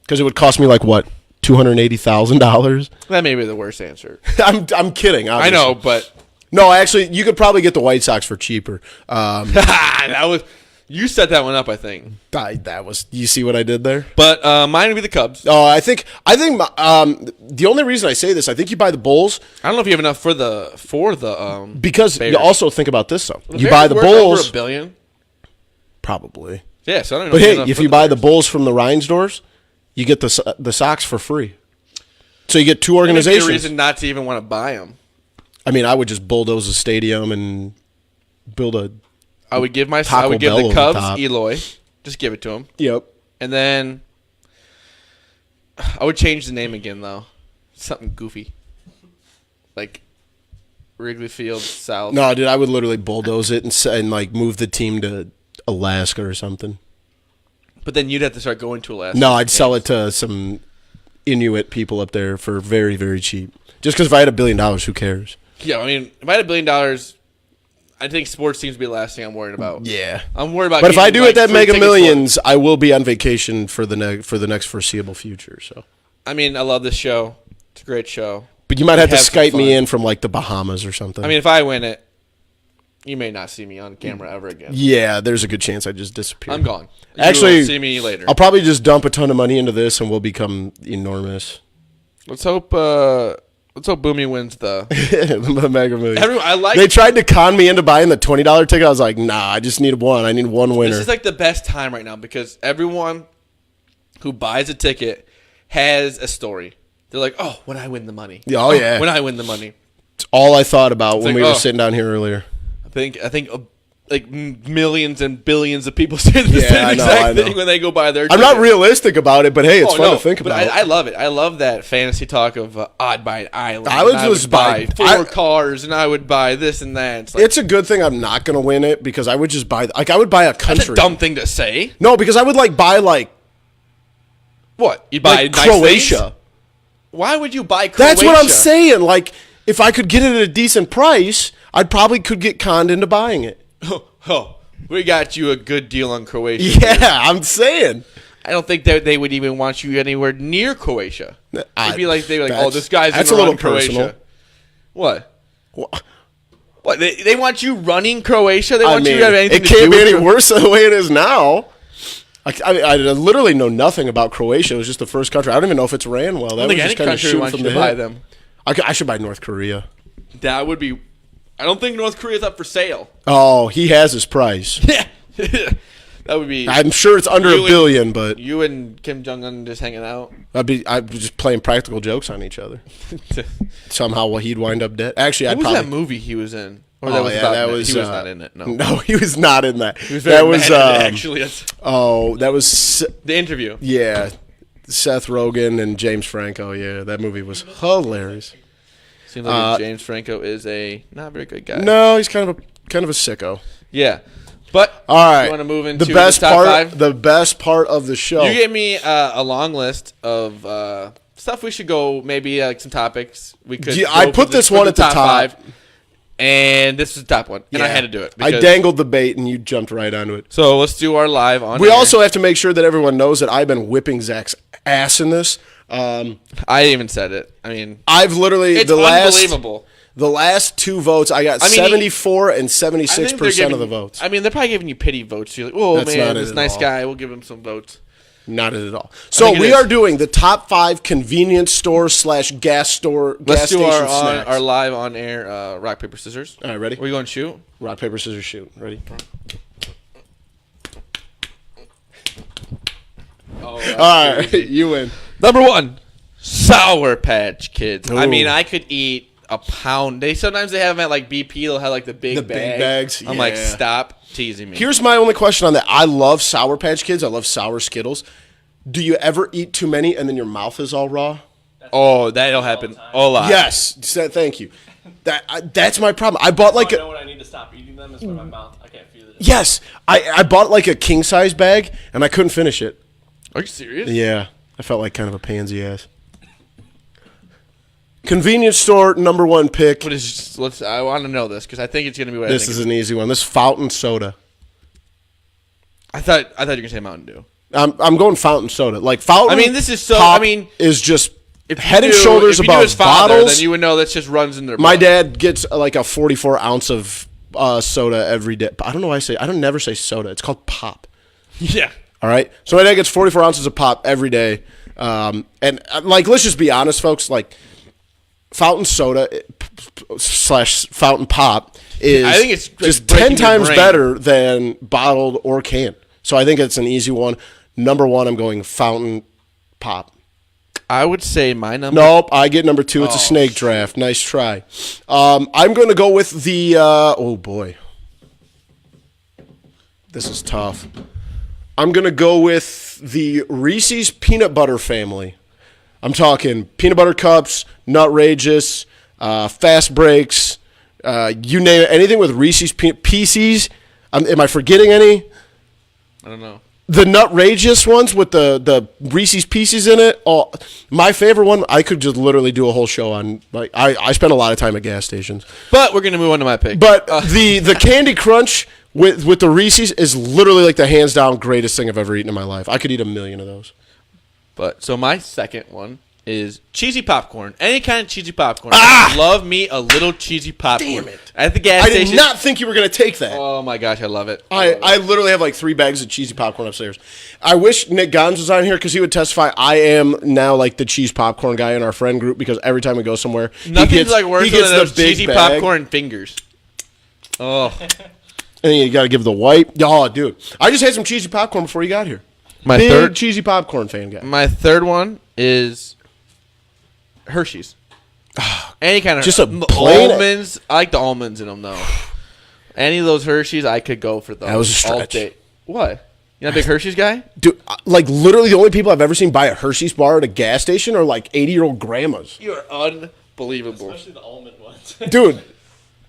Because it would cost me like, what, $280,000? That may be the worst answer. I'm kidding, obviously. I know, but... No, actually, you could probably get the White Sox for cheaper. You set that one up, I think. You see what I did there? But mine would be the Cubs. Oh, I think the only reason I say this, I think you buy the Bulls. I don't know if you have enough for the because Bears. You also think about this though. You buy the Bulls over $1 billion. Probably. Yeah, so I don't know. But hey, if you buy the Bulls from the Reinsdorfs, you get the Sox for free. So you get two organizations. There's a reason not to even want to buy them. I mean, I would just bulldoze a stadium and build a. I would give the Cubs Eloy. Just give it to him. Yep. And then I would change the name again though. Something goofy. Like Wrigley Field South. No, dude, I would literally bulldoze it and like move the team to Alaska or something. But then you'd have to start going to Alaska. No, I'd sell it to some Inuit people up there for very, very cheap. Just because if I had $1 billion, who cares? Yeah, I mean, if I had $1 billion, I think sports seems to be the last thing I'm worried about. Yeah, I'm worried about. But if I do hit that Mega Millions, I will be on vacation for the next foreseeable future. So, I mean, I love this show. It's a great show. But you might have to Skype me in from like the Bahamas or something. I mean, if I win it, you may not see me on camera ever again. Yeah, there's a good chance I just disappear. I'm gone. Actually, you'll see me later. I'll probably just dump a ton of money into this, and we'll become enormous. Let's hope Boomy wins the Mega Millions. They They tried to con me into buying the $20 ticket. I was like, nah, I just need one. I need one winner. This is like the best time right now because everyone who buys a ticket has a story. They're like, oh, when I win the money. Oh, yeah. When I win the money. It's all I thought about when we were sitting down here earlier. I think like millions and billions of people say the same exact thing when they go buy their ticket. I'm not realistic about it, but hey, it's fun to think about. I love it. I love that fantasy talk of I'd buy an island. I would buy 4 cars, and I would buy this and that. It's a good thing I'm not going to win it because I would just buy. Like I would buy a country. That's a dumb thing to say. No, because I would buy what? You'd buy nice Croatia. Things? Why would you buy Croatia? That's what I'm saying. Like if I could get it at a decent price, I probably could get conned into buying it. Oh, we got you a good deal on Croatia. Yeah, I'm saying. I don't think that they would even want you anywhere near Croatia. It'd be like this guy's that's a little Croatia. Personal. What? What? They want you running Croatia? They want you to have anything to do with it? It can't be any worse than the way it is now. I literally know nothing about Croatia. It was just the first country. I don't even know if it's ran well. I don't think any country wants you to buy them. I should buy North Korea. That would be... I don't think North Korea's up for sale. Oh, he has his price. Yeah. That would be... I'm sure it's under $1 billion, but... You and Kim Jong-un just hanging out? I'd be just playing practical jokes on each other. Somehow he'd wind up dead. Actually, What was that movie he was in? Or he was not in it. No, he was not in that. He was very mad at it, actually. That was... The Interview. Yeah. Seth Rogen and James Franco. Yeah, that movie was hilarious. Seems like James Franco is a not very good guy. No, he's kind of kind of a sicko. Yeah. But all right, you want to move into the best top part, 5? The best part of the show. You gave me a long list of stuff we should go. Maybe like some topics we could. Yeah, I put this one at the top 5, and this is the top one, and I had to do it. I dangled the bait, and you jumped right onto it. So let's do our live on. We also have to make sure that everyone knows that I've been whipping Zach's ass in this. I even said it. I mean, I've literally it's unbelievable. The last 2 votes, I got 74 and 76% of the votes. I mean, they're probably giving you pity votes. You're like, oh, man, this nice guy. We'll give him some votes. Not it at all. So we are doing the top 5 convenience store / gas store. Let's do snacks. our live on air rock, paper, scissors. All right, ready? Are we going to shoot? Rock, paper, scissors, shoot. Ready? All right, you win. Number 1, Sour Patch Kids. Ooh. I mean, I could eat a pound. Sometimes they have them at like BP. They'll have like the big bags. I'm like, stop teasing me. Here's my only question on that. I love Sour Patch Kids. I love sour Skittles. Do you ever eat too many and then your mouth is all raw? That'll happen a lot. Yes. Thank you. That's my problem. I bought like I know when I need to stop eating them is when my mouth, I can't feel it. Yes. I bought like a king size bag and I couldn't finish it. Are you serious? Yeah. I felt like kind of a pansy ass. Convenience store number 1 pick. What is? I want to know this because I think it's gonna be what this is an easy one. This fountain soda. I thought you were gonna say Mountain Dew. I'm going fountain soda. Like fountain. I mean, this is so. Pop I mean, is just head and shoulders above bottles. Then you would know that just runs in their. My dad gets like a 44 ounce of soda every day. I don't know why I don't never say soda. It's called pop. Yeah. All right. So my dad gets 44 ounces of pop every day. And like, let's just be honest, folks. Like, fountain soda / fountain pop is I think it's just 10 times better than bottled or canned. So I think it's an easy one. Number 1, I'm going fountain pop. I would say my number. Nope, I get number 2. It's a snake draft. Nice try. I'm going to go with the. Oh boy, this is tough. I'm going to go with the Reese's peanut butter family. I'm talking peanut butter cups, Nutrageous, Fast Breaks, you name it. Anything with Reese's Pieces. Am I forgetting any? I don't know. The Nutrageous ones with the Reese's Pieces in it. Oh, my favorite one. I could just literally do a whole show on. Like I spend a lot of time at gas stations. But we're gonna move on to my pick. But the Candy Crunch with the Reese's is literally like the hands down greatest thing I've ever eaten in my life. I could eat 1,000,000 of those. But so my second one is cheesy popcorn. Any kind of cheesy popcorn. I love me a little cheesy popcorn. Damn it. At the gas station. I did not think you were going to take that. Oh, my gosh. I love it. I literally have like 3 bags of cheesy popcorn upstairs. I wish Nick Gons was on here because he would testify. I am now like the cheese popcorn guy in our friend group because every time we go somewhere, nothing's like worse than those cheesy bag. popcorn fingers. Oh. And you got to give the wipe. Oh, dude. I just had some cheesy popcorn before you got here. My big third cheesy popcorn fan guy. My third one is Hershey's. Any kind of just a plain almonds. I like the almonds in them though. Any of those Hershey's, I could go for those. That was a stretch. All day. What? You're not a big Hershey's guy? Dude, like literally the only people I've ever seen buy a Hershey's bar at a gas station are like 80-year-old grandmas. You are unbelievable. Especially the almond ones. Dude,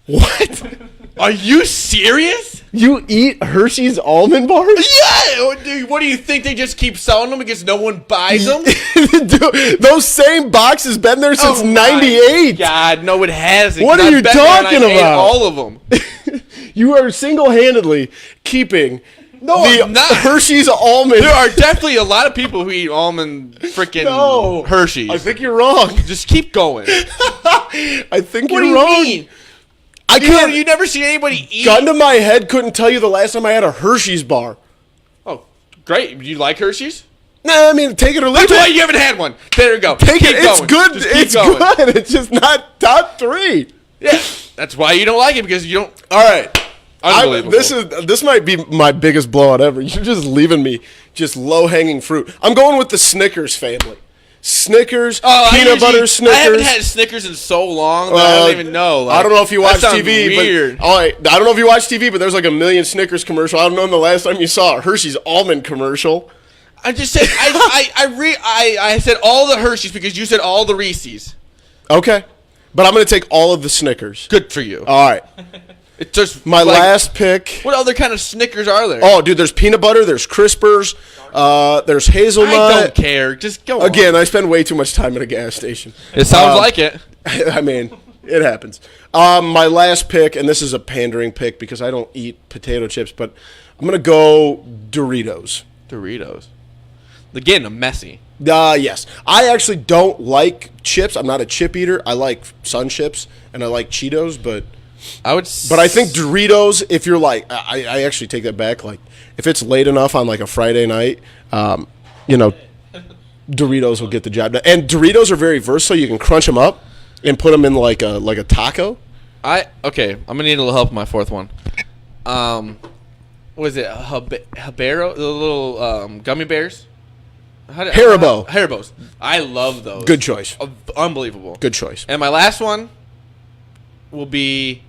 what? Are you serious? You eat Hershey's almond bars? Yeah. What do you think? They just keep selling them because no one buys them? Dude, those same boxes been there since '98. God, no, it hasn't. What are you talking about? Ate all of them. You are single-handedly keeping the Hershey's almond. There are definitely a lot of people who eat almond freaking Hershey's. I think you're wrong. Just keep going. I think you're wrong. What do you mean? You never see anybody eat. Gun to my head, couldn't tell you the last time I had a Hershey's bar. Oh, great. Do you like Hershey's? Nah, I mean, take it or leave it. That's why you haven't had one. There you go. Take it. It's going. good. It's good. It's just not top 3. Yeah. That's why you don't like it, because you don't. All right. Unbelievable. This might be my biggest blowout ever. You're just leaving me just low-hanging fruit. I'm going with the Snickers family. Snickers, peanut butter Snickers. I haven't had Snickers in so long that I don't even know. I don't know if you watch TV. Weird. But, all right, I don't know if you watch TV, but there's like 1,000,000 Snickers commercial. I don't know when the last time you saw a Hershey's almond commercial. I just said I said all the Hershey's because you said all the Reese's. Okay, but I'm going to take all of the Snickers. Good for you. All right. It's just my last pick. What other kind of Snickers are there? Oh, dude, there's peanut butter, there's Crispers, there's hazelnut. I don't care. Just go Again, I spend way too much time at a gas station. It sounds like it. I mean, it happens. My last pick, and this is a pandering pick because I don't eat potato chips, but I'm going to go Doritos. Doritos. Again, I'm messy. Yes. I actually don't like chips. I'm not a chip eater. I like Sun Chips, and I like Cheetos, but I think Doritos, if you're like, I actually take that back. Like, if it's late enough on like a Friday night, Doritos will get the job done. And Doritos are very versatile. You can crunch them up and put them in like a taco. Okay. I'm gonna need a little help with my fourth one. What is it? Habero, the little gummy bears. Haribo. Haribos. I love those. Good choice. Unbelievable. Good choice. And my last one will be,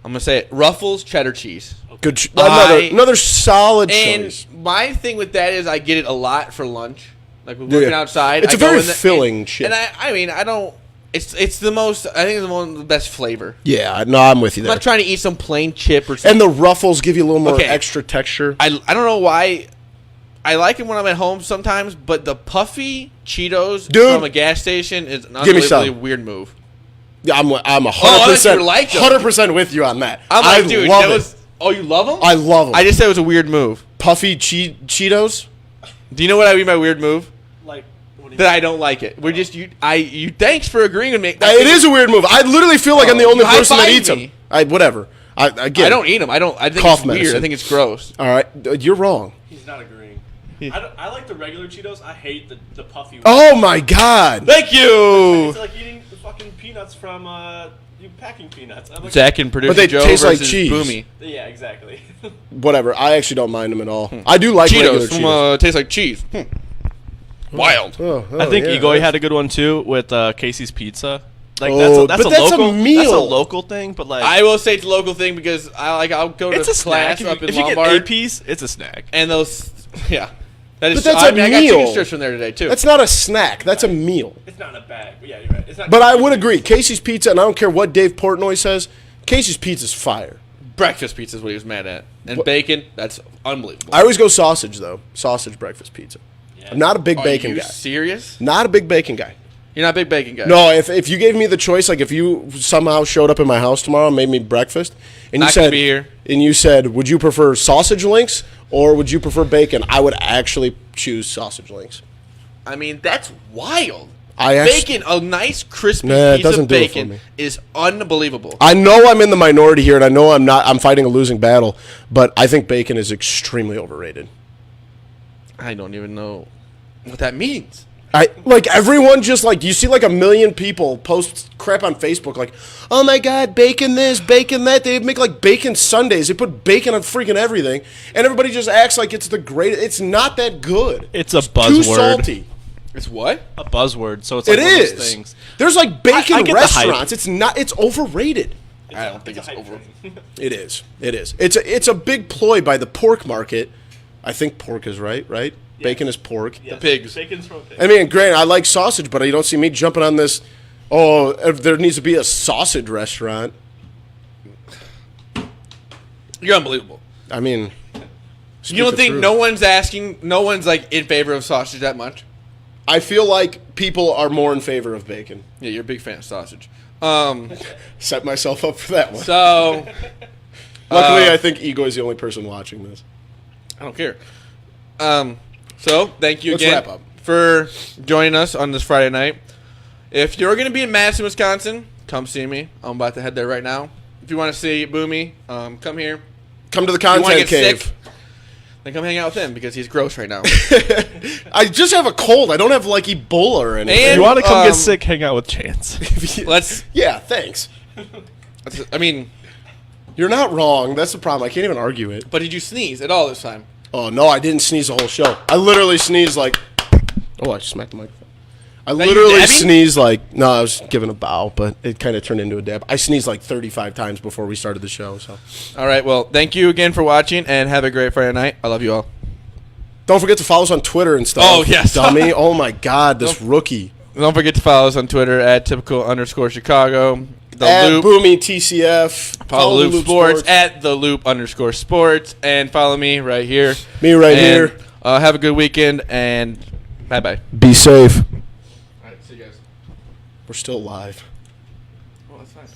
I'm going to say it, Ruffles cheddar cheese. Good. Another solid choice. And my thing with that is I get it a lot for lunch. Like we're working outside. It's a very filling chip. And I don't. It's the most. I think it's one of the best flavor. Yeah, no, I'm with you there. I'm not trying to eat some plain chip or something. And the Ruffles give you a little more extra texture. I don't know why. I like it when I'm at home sometimes, but the puffy Cheetos from a gas station is an unbelievably weird move. Yeah, I'm 100% with you on that. I'm like, dude, love it. Oh, you love them? I love them. I just said it was a weird move. Puffy Cheetos? Do you know what I mean by weird move? Like, that I don't like it. We're just you. Thanks for agreeing with me. It is a weird move. I literally feel like I'm the only person that eats them. Whatever. I don't eat them. I think it's weird. I think it's gross. All right, you're wrong. He's not agreeing. I like the regular Cheetos. I hate the puffy ones. Oh my god! Thank you. It's like eating the fucking peanuts from you packing peanuts. I'm like, Zach and producer but they Joe taste like versus cheese. Boomy. Yeah, exactly. Whatever. I actually don't mind them at all. I do like regular Cheetos. Taste like cheese. Wild. I think Igor had a good one too with Casey's Pizza. Like that's a meal. That's a local thing, but like I will say it's a local thing because I'll go to class up in if Lombard. You get a piece, it's a snack. And those, yeah. But that's a meal. I got chicken strips from there today too. That's not a snack. That's a meal. It's not a bag. But yeah, you're right. It's not. But I would agree. Casey's Pizza, and I don't care what Dave Portnoy says. Casey's Pizza's fire. Breakfast pizza is what he was mad at, and bacon. That's unbelievable. I always go sausage though. Sausage breakfast pizza. Yeah. I'm not a big bacon guy. Are you serious? Not a big bacon guy. You're not a big bacon guy. No, if you gave me the choice, like if you somehow showed up in my house tomorrow and made me breakfast, and you said, would you prefer sausage links or would you prefer bacon? I would actually choose sausage links. I mean, that's wild. Bacon, a nice crispy piece of bacon is unbelievable. I know I'm in the minority here, and I know I'm fighting a losing battle, but I think bacon is extremely overrated. I don't even know what that means. Everyone just you see a million people post crap on Facebook like, oh my god, bacon this, bacon that. They make bacon sundaes. They put bacon on freaking everything, and everybody just acts like it's the greatest. It's not that good. It's a buzzword. Too salty. It's what? A buzzword. So it's one of those things. There's bacon restaurants. It's not. It's overrated. I don't think it's overrated. It is. It is. It's a big ploy by the pork market. I think pork is right. Yes. Bacon is pork. Yes. The pigs. Bacon's from a pig. I mean, granted, I like sausage, but you don't see me jumping on this. Oh, there needs to be a sausage restaurant. You're unbelievable. I mean, you don't think no one's in favor of sausage that much? I feel like people are more in favor of bacon. Yeah, you're a big fan of sausage. Set myself up for that one. So, luckily, I think Ego is the only person watching this. I don't care. So, thank you again wrap up. for joining us on this Friday night. If you're going to be in Madison, Wisconsin, come see me. I'm about to head there right now. If you want to see Boomy, come here. Come to the content cave. Sick, then come hang out with him because he's gross right now. I just have a cold. I don't have Ebola or anything. And you want to come get sick, hang out with Chance. Yeah, thanks. I mean, you're not wrong. That's the problem. I can't even argue it. But did you sneeze at all this time? Oh, no, I didn't sneeze the whole show. I literally sneezed I just smacked the microphone. I literally sneezed no, I was giving a bow, but it kind of turned into a dab. I sneezed 35 times before we started the show. So, all right, well, thank you again for watching, and have a great Friday night. I love you all. Don't forget to follow us on Twitter and stuff. Oh, yes. Dummy. Oh, my God, this rookie. Don't forget to follow us on Twitter at typical_Chicago. at Loop. Boomy TCF. Follow Loop Sports at the Loop_sports. And follow me right here. Me right here. Have a good weekend and bye-bye. Be safe. All right, see you guys. We're still live. Oh, that's fine.